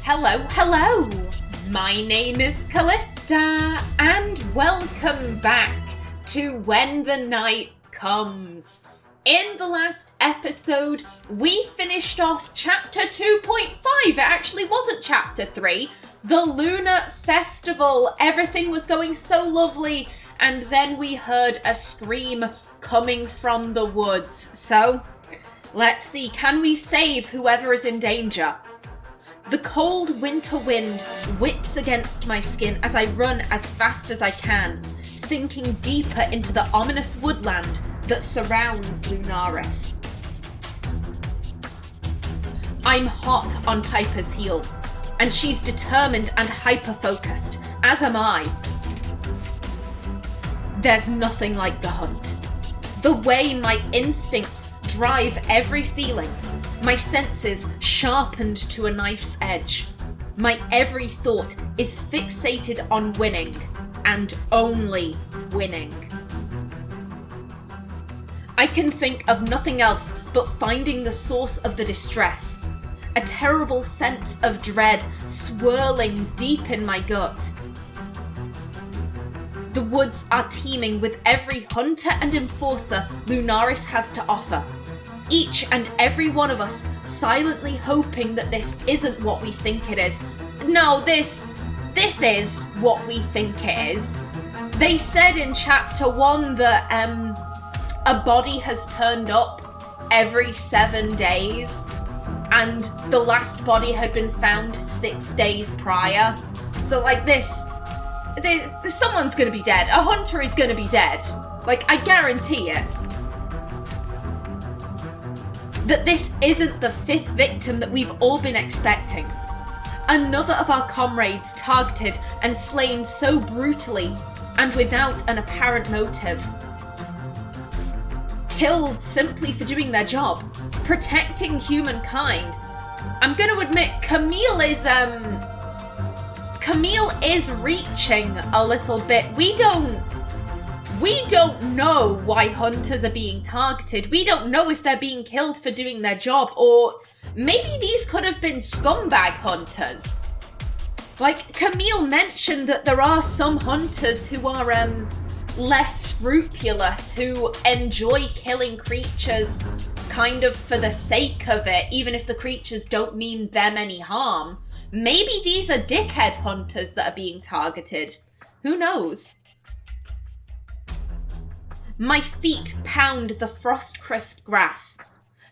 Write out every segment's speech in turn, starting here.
Hello! My name is Callista, and welcome back to When the Night Comes. In the last episode, we finished off chapter 2.5. It actually wasn't chapter 3. The Lunar Festival. Everything was going so lovely, and then we heard a scream coming from the woods. So, let's see, can we save whoever is in danger? The cold winter wind whips against my skin as I run as fast as I can, sinking deeper into the ominous woodland that surrounds Lunaris. I'm hot on Piper's heels, and she's determined and hyper-focused, as am I. There's nothing like the hunt. The way my instincts drive every feeling, my senses sharpened to a knife's edge. My every thought is fixated on winning, and only winning. I can think of nothing else but finding the source of the distress. A terrible sense of dread swirling deep in my gut. The woods are teeming with every hunter and enforcer Lunaris has to offer. Each and every one of us silently hoping that this isn't what we think it is. No, this is what we think it is. They said in chapter 1 that a body has turned up every 7 days, and the last body had been found 6 days prior. So like this someone's gonna be dead. A hunter is gonna be dead. Like, I guarantee it. That this isn't the 5th victim that we've all been expecting. Another of our comrades targeted and slain so brutally and without an apparent motive. Killed simply for doing their job, protecting humankind. I'm going to admit, Camille is reaching a little bit. We don't know why hunters are being targeted. We don't know if they're being killed for doing their job, or maybe these could have been scumbag hunters. Like, Camille mentioned that there are some hunters who are less scrupulous, who enjoy killing creatures kind of for the sake of it, even if the creatures don't mean them any harm. Maybe these are dickhead hunters that are being targeted. Who knows? My feet pound the frost-crisp grass.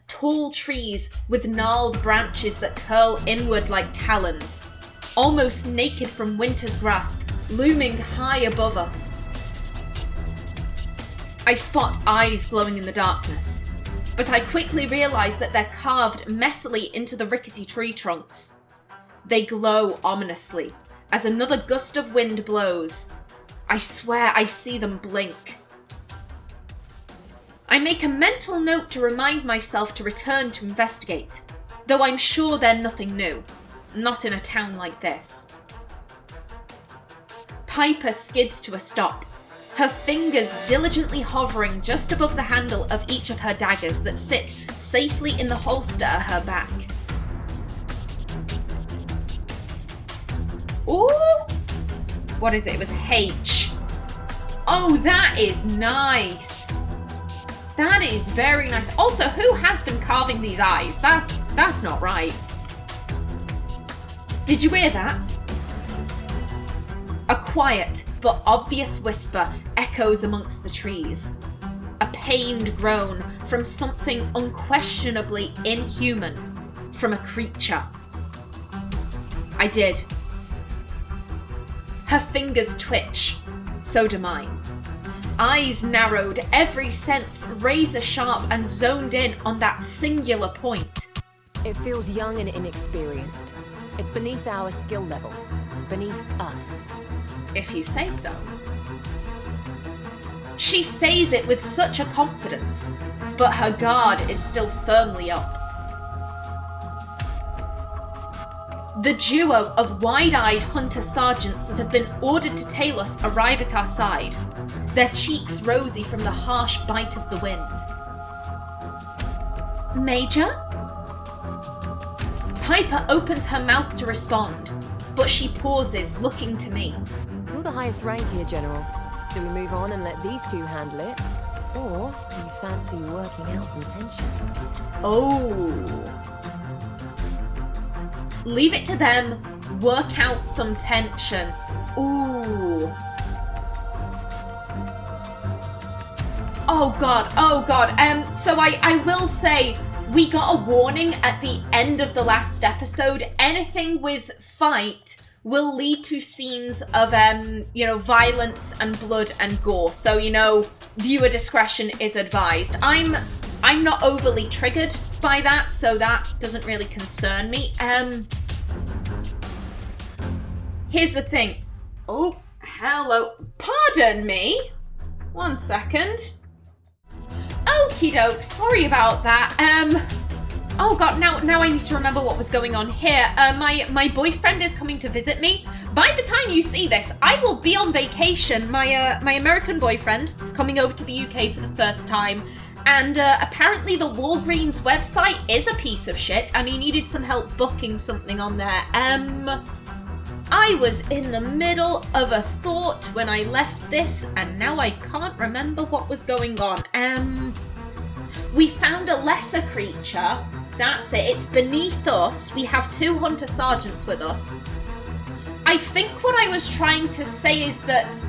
Tall trees with gnarled branches that curl inward like talons, almost naked from winter's grasp, looming high above us. I spot eyes glowing in the darkness, but I quickly realise that they're carved messily into the rickety tree trunks. They glow ominously as another gust of wind blows. I swear I see them blink. I make a mental note to remind myself to return to investigate, though I'm sure they're nothing new. Not in a town like this. Piper skids to a stop, her fingers diligently hovering just above the handle of each of her daggers that sit safely in the holster at her back. Ooh! What is it? It was H. Oh, that is nice! That is very nice. Also, who has been carving these eyes? That's not right. Did you hear that? A quiet but obvious whisper echoes amongst the trees. A pained groan from something unquestionably inhuman, from a creature. I did. Her fingers twitch. So do mine. Eyes narrowed, every sense razor sharp and zoned in on that singular point. It feels young and inexperienced. It's beneath our skill level. Beneath us. If you say so. She says it with such a confidence, but her guard is still firmly up. The duo of wide-eyed hunter sergeants that have been ordered to tail us arrive at our side, their cheeks rosy from the harsh bite of the wind. Major? Piper opens her mouth to respond, but she pauses, looking to me. You're the highest rank here, General. Do we move on and let these two handle it? Or do you fancy working out some tension? Oh. Leave it to them. Work out some tension. Ooh. Oh god. So I will say, we got a warning at the end of the last episode. Anything with fight will lead to scenes of, violence and blood and gore. So, viewer discretion is advised. I'm not overly triggered by that, so that doesn't really concern me. Here's the thing. Oh, hello. Pardon me. 1 second. Okie doke, sorry about that. Oh god, now I need to remember what was going on here. My boyfriend is coming to visit me. By the time you see this, I will be on vacation. My American boyfriend coming over to the UK for the first time. And apparently the Walgreens website is a piece of shit and he needed some help booking something on there. I was in the middle of a thought when I left this, and now I can't remember what was going on. We found a lesser creature. That's it. It's beneath us. We have 2 hunter sergeants with us. I think what I was trying to say is that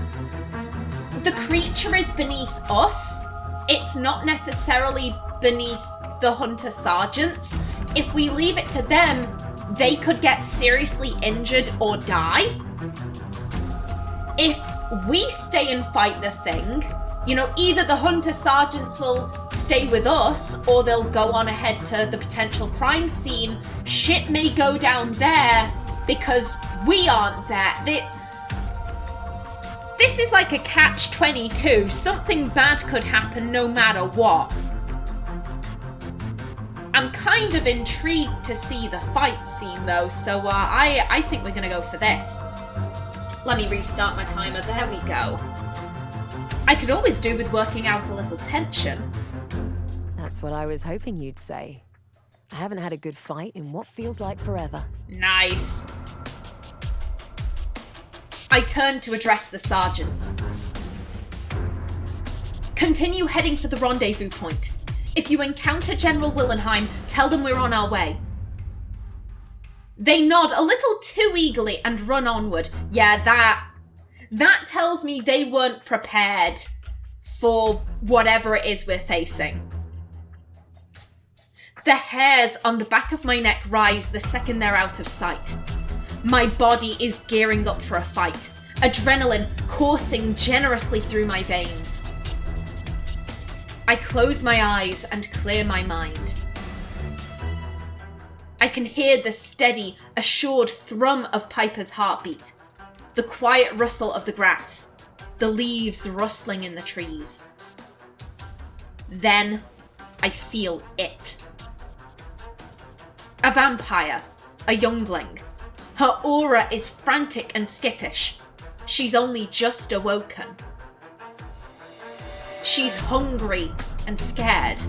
the creature is beneath us. It's not necessarily beneath the hunter sergeants. If we leave it to them, they could get seriously injured or die. If we stay and fight the thing, either the hunter sergeants will stay with us or they'll go on ahead to the potential crime scene. Shit may go down there because we aren't there. This is like a catch-22. Something bad could happen no matter what. I'm kind of intrigued to see the fight scene though, so I think we're gonna go for this. Let me restart my timer, there we go. I could always do with working out a little tension. That's what I was hoping you'd say. I haven't had a good fight in what feels like forever. Nice. I turned to address the sergeants. Continue heading for the rendezvous point. If you encounter General Willenheim, tell them we're on our way. They nod a little too eagerly and run onward. Yeah, that tells me they weren't prepared for whatever it is we're facing. The hairs on the back of my neck rise the second they're out of sight. My body is gearing up for a fight, adrenaline coursing generously through my veins. I close my eyes and clear my mind. I can hear the steady, assured thrum of Piper's heartbeat, the quiet rustle of the grass, the leaves rustling in the trees. Then I feel it. A vampire, a youngling. Her aura is frantic and skittish. She's only just awoken. She's hungry and scared.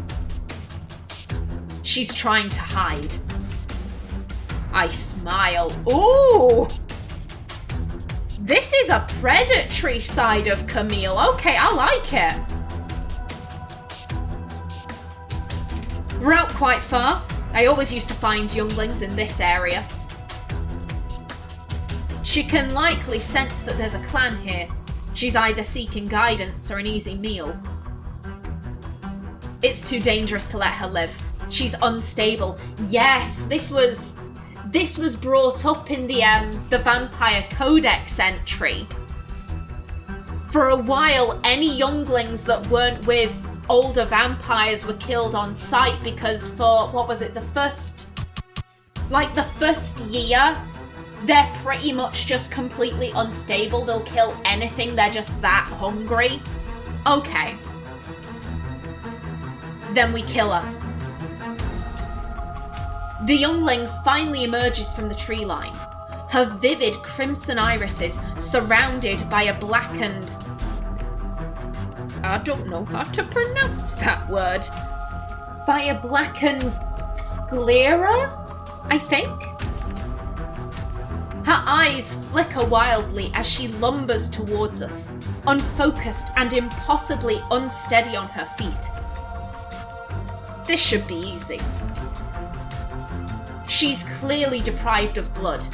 She's trying to hide. I smile. Ooh! This is a predatory side of Camille. Okay, I like it. We're out quite far. I always used to find younglings in this area. She can likely sense that there's a clan here. She's either seeking guidance or an easy meal. It's too dangerous to let her live. She's unstable. Yes, this was brought up in the Vampire Codex entry. For a while, any younglings that weren't with older vampires were killed on sight because for, what was it, the first year, they're pretty much just completely unstable. They'll kill anything. They're just that hungry. Okay. Then we kill her. The youngling finally emerges from the tree line. Her vivid crimson irises surrounded by a blackened... I don't know how to pronounce that word. By a blackened sclera? I think. Her eyes flicker wildly as she lumbers towards us, unfocused and impossibly unsteady on her feet. This should be easy. She's clearly deprived of blood.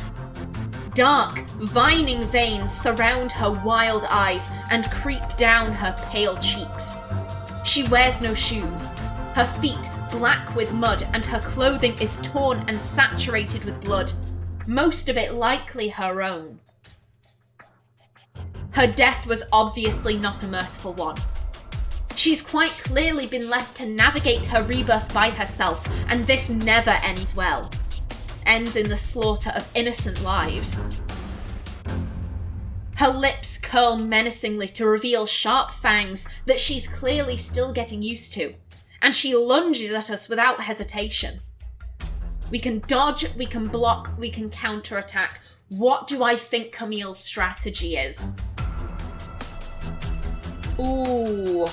Dark, vining veins surround her wild eyes and creep down her pale cheeks. She wears no shoes, her feet black with mud, and her clothing is torn and saturated with blood, most of it likely her own. Her death was obviously not a merciful one. She's quite clearly been left to navigate her rebirth by herself, and this never ends well. Ends in the slaughter of innocent lives. Her lips curl menacingly to reveal sharp fangs that she's clearly still getting used to, and she lunges at us without hesitation. We can dodge, we can block, we can counterattack. What do I think Camille's strategy is? Ooh,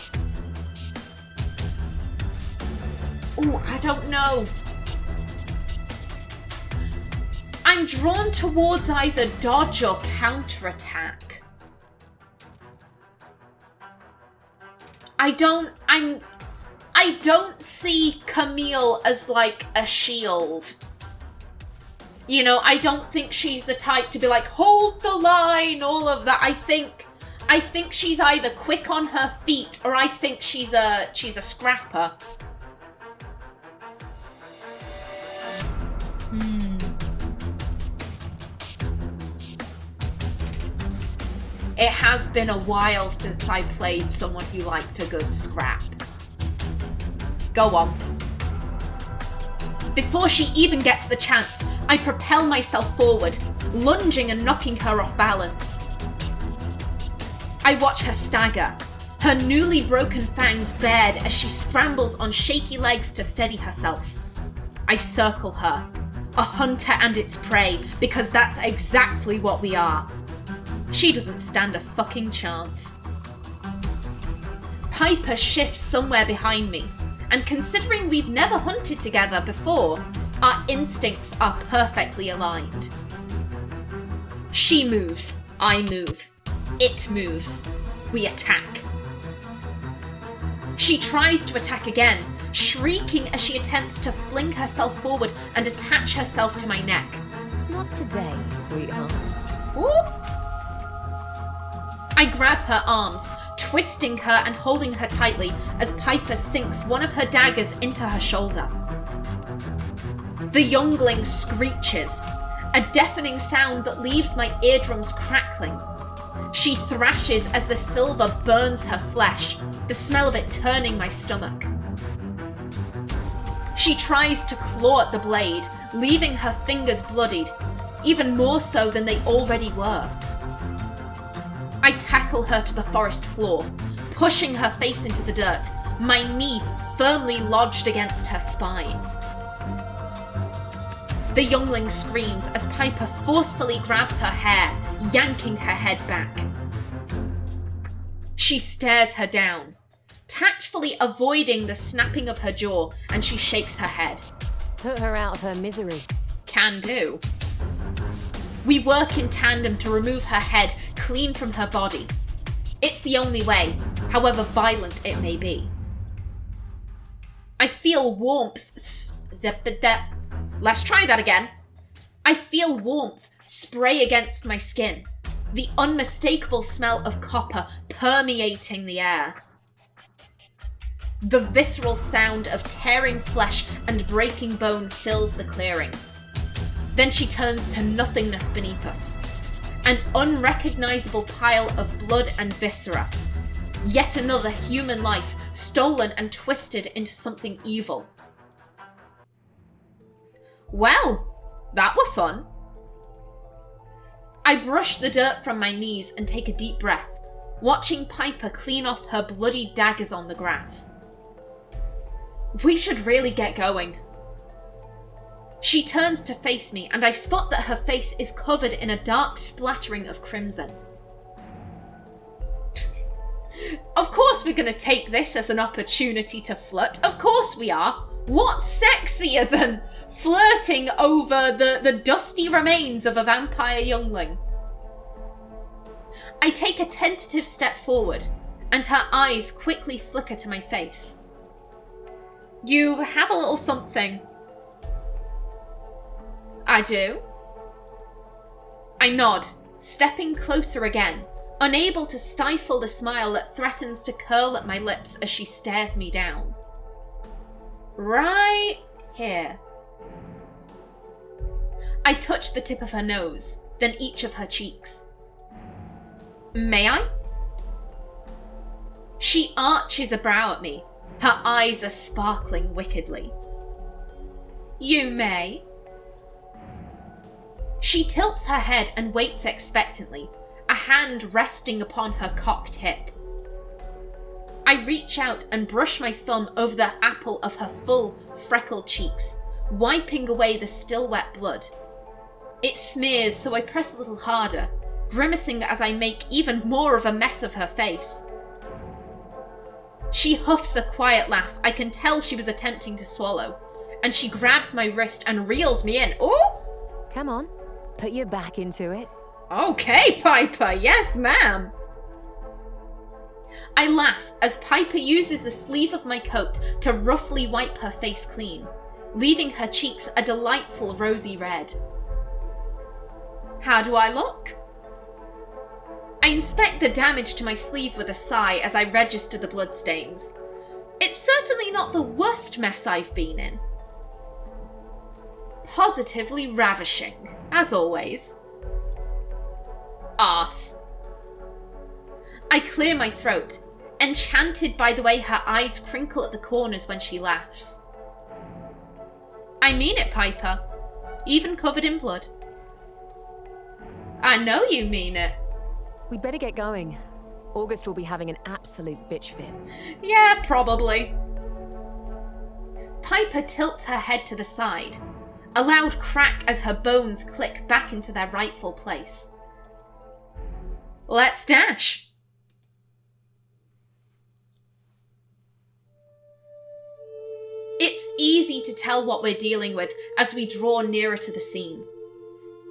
I don't know. I'm drawn towards either dodge or counterattack. I don't see Camille as like a shield. You know, I don't think she's the type to be like, hold the line, all of that. I think she's either quick on her feet or I think she's a scrapper. It has been a while since I played someone who liked a good scrap. Go on. Before she even gets the chance, I propel myself forward, lunging and knocking her off balance. I watch her stagger, her newly broken fangs bared as she scrambles on shaky legs to steady herself. I circle her, a hunter and its prey, because that's exactly what we are. She doesn't stand a fucking chance. Piper shifts somewhere behind me, and considering we've never hunted together before, our instincts are perfectly aligned. She moves, I move. It moves. We attack. She tries to attack again, shrieking as she attempts to fling herself forward and attach herself to my neck. Not today, sweetheart. Ooh. I grab her arms, twisting her and holding her tightly as Piper sinks one of her daggers into her shoulder. The youngling screeches, a deafening sound that leaves my eardrums crackling. She thrashes as the silver burns her flesh, the smell of it turning my stomach. She tries to claw at the blade, leaving her fingers bloodied, even more so than they already were. I tackle her to the forest floor, pushing her face into the dirt, my knee firmly lodged against her spine. The youngling screams as Piper forcefully grabs her hair, yanking her head back. She stares her down, tactfully avoiding the snapping of her jaw, and she shakes her head. Put her out of her misery. Can do. We work in tandem to remove her head clean from her body. It's the only way, however violent it may be. I feel warmth. Let's try that again. I feel warmth spray against my skin, the unmistakable smell of copper permeating the air. The visceral sound of tearing flesh and breaking bone fills the clearing. Then she turns to nothingness beneath us. An unrecognizable pile of blood and viscera. Yet another human life stolen and twisted into something evil. Well, that were fun. I brush the dirt from my knees and take a deep breath, watching Piper clean off her bloody daggers on the grass. We should really get going. She turns to face me, and I spot that her face is covered in a dark splattering of crimson. Of course we're going to take this as an opportunity to flirt. Of course we are. What's sexier than flirting over the dusty remains of a vampire youngling. I take a tentative step forward, and her eyes quickly flicker to my face. You have a little something. I do. I nod, stepping closer again, unable to stifle the smile that threatens to curl at my lips as she stares me down. Right here. I touch the tip of her nose, then each of her cheeks. May I? She arches a brow at me. Her eyes are sparkling wickedly. You may. She tilts her head and waits expectantly, a hand resting upon her cocked hip. I reach out and brush my thumb over the apple of her full, freckled cheeks, wiping away the still wet blood. It smears, so I press a little harder, grimacing as I make even more of a mess of her face. She huffs a quiet laugh. I can tell she was attempting to swallow, and she grabs my wrist and reels me in. Ooh! Come on, put your back into it. Okay, Piper, yes, ma'am. I laugh as Piper uses the sleeve of my coat to roughly wipe her face clean, leaving her cheeks a delightful rosy red. How do I look? I inspect the damage to my sleeve with a sigh as I register the bloodstains. It's certainly not the worst mess I've been in. Positively ravishing, as always. Arse. I clear my throat, enchanted by the way her eyes crinkle at the corners when she laughs. I mean it, Piper, even covered in blood. I know you mean it. We'd better get going. August will be having an absolute bitch fit. Yeah, probably. Piper tilts her head to the side, a loud crack as her bones click back into their rightful place. Let's dash. It's easy to tell what we're dealing with as we draw nearer to the scene.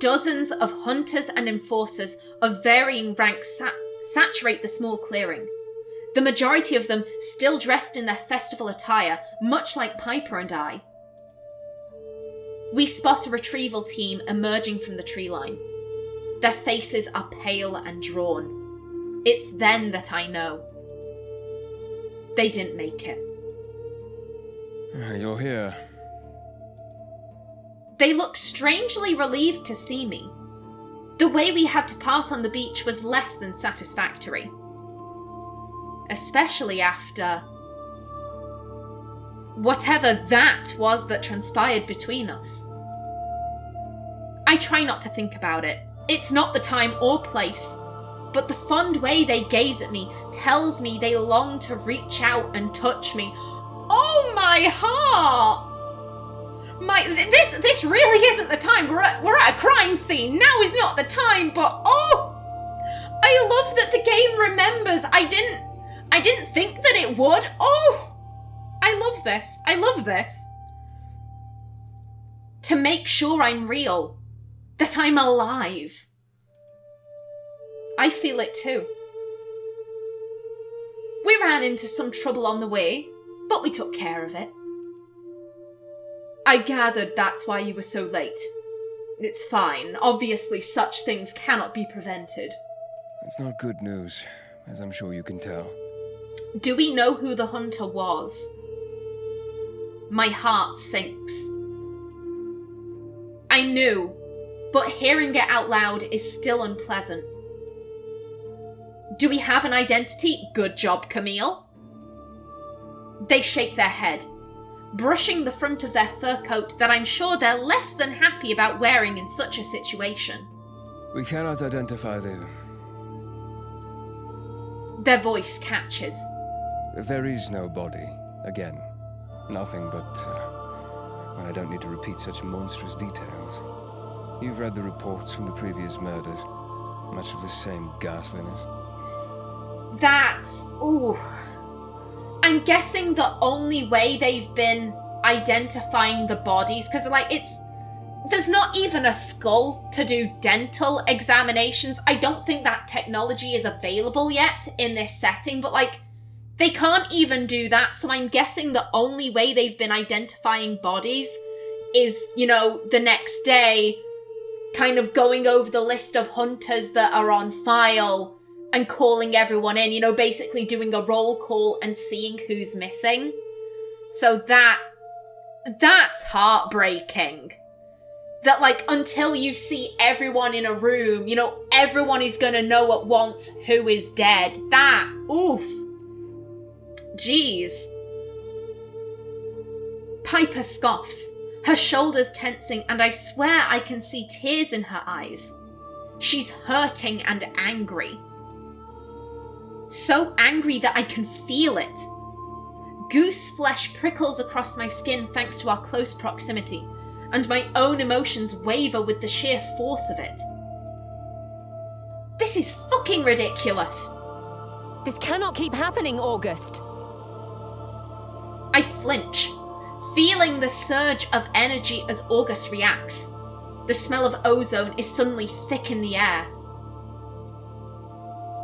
Dozens of hunters and enforcers of varying ranks saturate the small clearing, the majority of them still dressed in their festival attire, much like Piper and I. We spot a retrieval team emerging from the tree line. Their faces are pale and drawn. It's then that I know. They didn't make it. You're here. They look strangely relieved to see me. The way we had to part on the beach was less than satisfactory. Especially after whatever that was that transpired between us. I try not to think about it. It's not the time or place. But the fond way they gaze at me tells me they long to reach out and touch me. Oh, my heart! This really isn't the time. We're at a crime scene. Now is not the time, but oh! I love that the game remembers. I didn't think that it would. Oh! I love this. I love this. To make sure I'm real. That I'm alive. I feel it too. We ran into some trouble on the way, but we took care of it. I gathered that's why you were so late. It's fine. Obviously, such things cannot be prevented. It's not good news, as I'm sure you can tell. Do we know who the hunter was? My heart sinks. I knew, but hearing it out loud is still unpleasant. Do we have an identity? Good job, Camille. They shake their head, brushing the front of their fur coat that I'm sure they're less than happy about wearing in such a situation. We cannot identify Their voice catches. There is no body. Again, nothing but... well, I don't need to repeat such monstrous details. You've read the reports from the previous murders. Much of the same ghastliness. That's... ooh. I'm guessing the only way they've been identifying the bodies, because, like, there's not even a skull to do dental examinations. I don't think that technology is available yet in this setting, but, like, they can't even do that, so I'm guessing the only way they've been identifying bodies is, you know, the next day, kind of going over the list of hunters that are on file and calling everyone in, you know, basically doing a roll call and seeing who's missing. So that's heartbreaking. That, like, until you see everyone in a room, you know, everyone is gonna know at once who is dead. That, oof. Jeez. Piper scoffs, her shoulders tensing, and I swear I can see tears in her eyes. She's hurting and angry. So angry that I can feel it. Goose flesh prickles across my skin thanks to our close proximity, and my own emotions waver with the sheer force of it. This is fucking ridiculous. This cannot keep happening, August. I flinch, feeling the surge of energy as August reacts. The smell of ozone is suddenly thick in the air.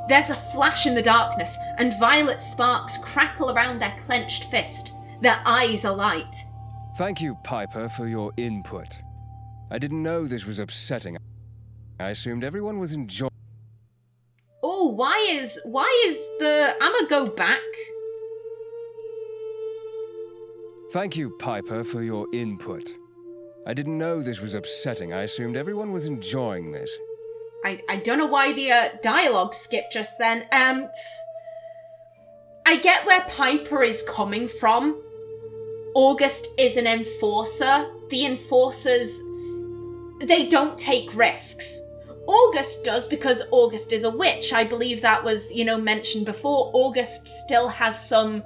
There's a flash in the darkness, and violet sparks crackle around their clenched fist, their eyes alight. Thank you, Piper, for your input. I didn't know this was upsetting. I assumed everyone was enjoying... Oh, why is the... I'ma go back. Thank you, Piper, for your input. I didn't know this was upsetting. I assumed everyone was enjoying this. I don't know why the dialogue skipped just then. I get where Piper is coming from. August is an enforcer. The enforcers, they don't take risks. August does because August is a witch. I believe that was, you know, mentioned before. August still has some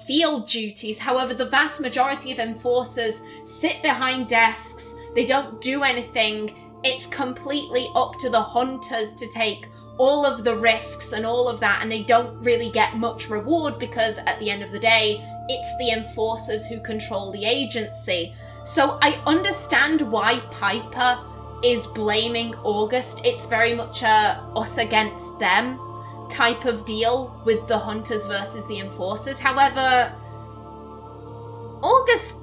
field duties. However, the vast majority of enforcers sit behind desks. They don't do anything. It's completely up to the hunters to take all of the risks and all of that, and they don't really get much reward because at the end of the day, it's the enforcers who control the agency. So I understand why Piper is blaming August. It's very much a us against them type of deal with the hunters versus the enforcers. However, August,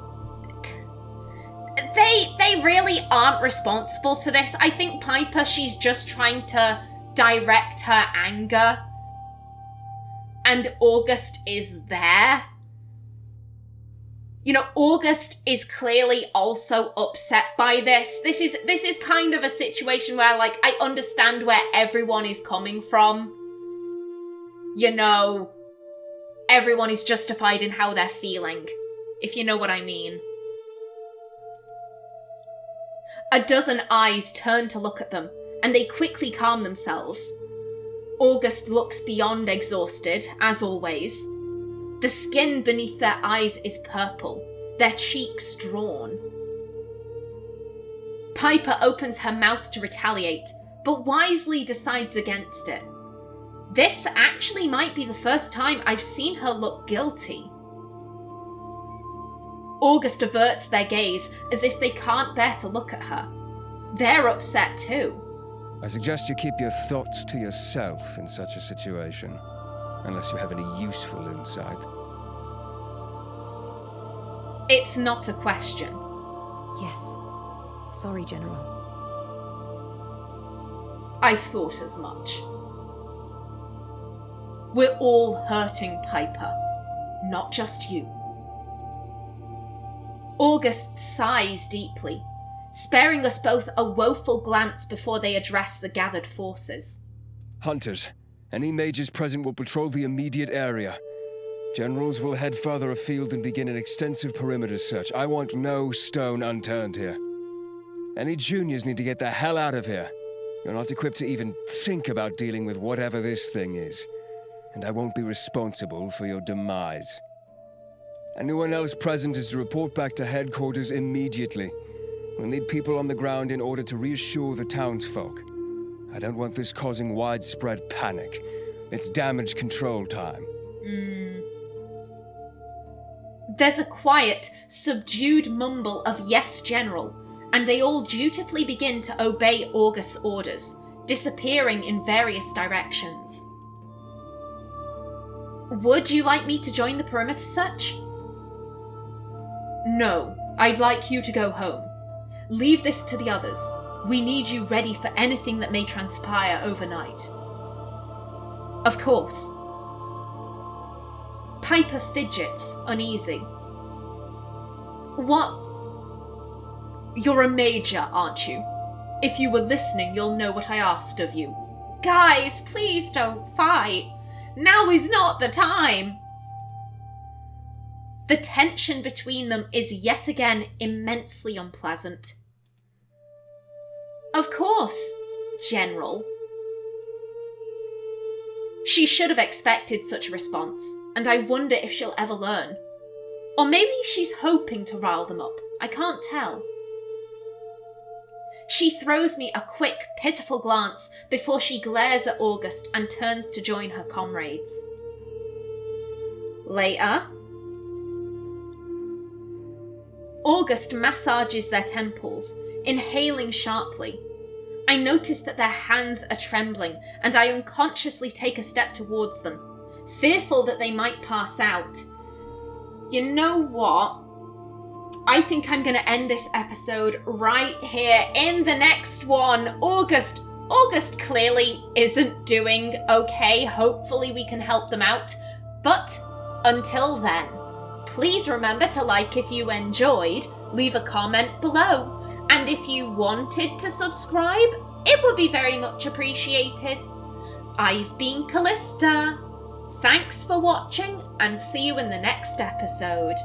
they really aren't responsible for this. I think Piper, she's just trying to direct her anger, and August is there. You know, August is clearly also upset by this. This is kind of a situation where, like, I understand where everyone is coming from. You know, everyone is justified in how they're feeling, if you know what I mean. A dozen eyes turn to look at them, and they quickly calm themselves. August looks beyond exhausted, as always. The skin beneath their eyes is purple, their cheeks drawn. Piper opens her mouth to retaliate, but wisely decides against it. This actually might be the first time I've seen her look guilty. August averts their gaze as if they can't bear to look at her. They're upset too. I suggest you keep your thoughts to yourself in such a situation, unless you have any useful insight. It's not a question. Yes. Sorry, General. I thought as much. We're all hurting, Piper. Not just you. August sighs deeply, sparing us both a woeful glance before they address the gathered forces. Hunters, any mages present will patrol the immediate area. Generals will head further afield and begin an extensive perimeter search. I want no stone unturned here. Any juniors need to get the hell out of here. You're not equipped to even think about dealing with whatever this thing is. And I won't be responsible for your demise. Anyone else present is to report back to headquarters immediately. We'll need people on the ground in order to reassure the townsfolk. I don't want this causing widespread panic. It's damage control time. There's a quiet, subdued mumble of "Yes, General," and they all dutifully begin to obey August's orders, disappearing in various directions. Would you like me to join the perimeter search? No, I'd like you to go home. Leave this to the others. We need you ready for anything that may transpire overnight. Of course. Piper fidgets, uneasy. What? You're a major, aren't you? If you were listening, you'll know what I asked of you. Guys, please don't fight. Now is not the time. The tension between them is yet again immensely unpleasant. Of course, General. She should have expected such a response, and I wonder if she'll ever learn. Or maybe she's hoping to rile them up. I can't tell. She throws me a quick, pitiful glance before she glares at August and turns to join her comrades. Later. August massages their temples, inhaling sharply. I notice that their hands are trembling, and I unconsciously take a step towards them, fearful that they might pass out. You know what? I think I'm going to end this episode right here. In the next one, August clearly isn't doing okay. Hopefully we can help them out. But until then, please remember to like if you enjoyed, leave a comment below. And if you wanted to subscribe, it would be very much appreciated. I've been Callista. Thanks for watching, and see you in the next episode.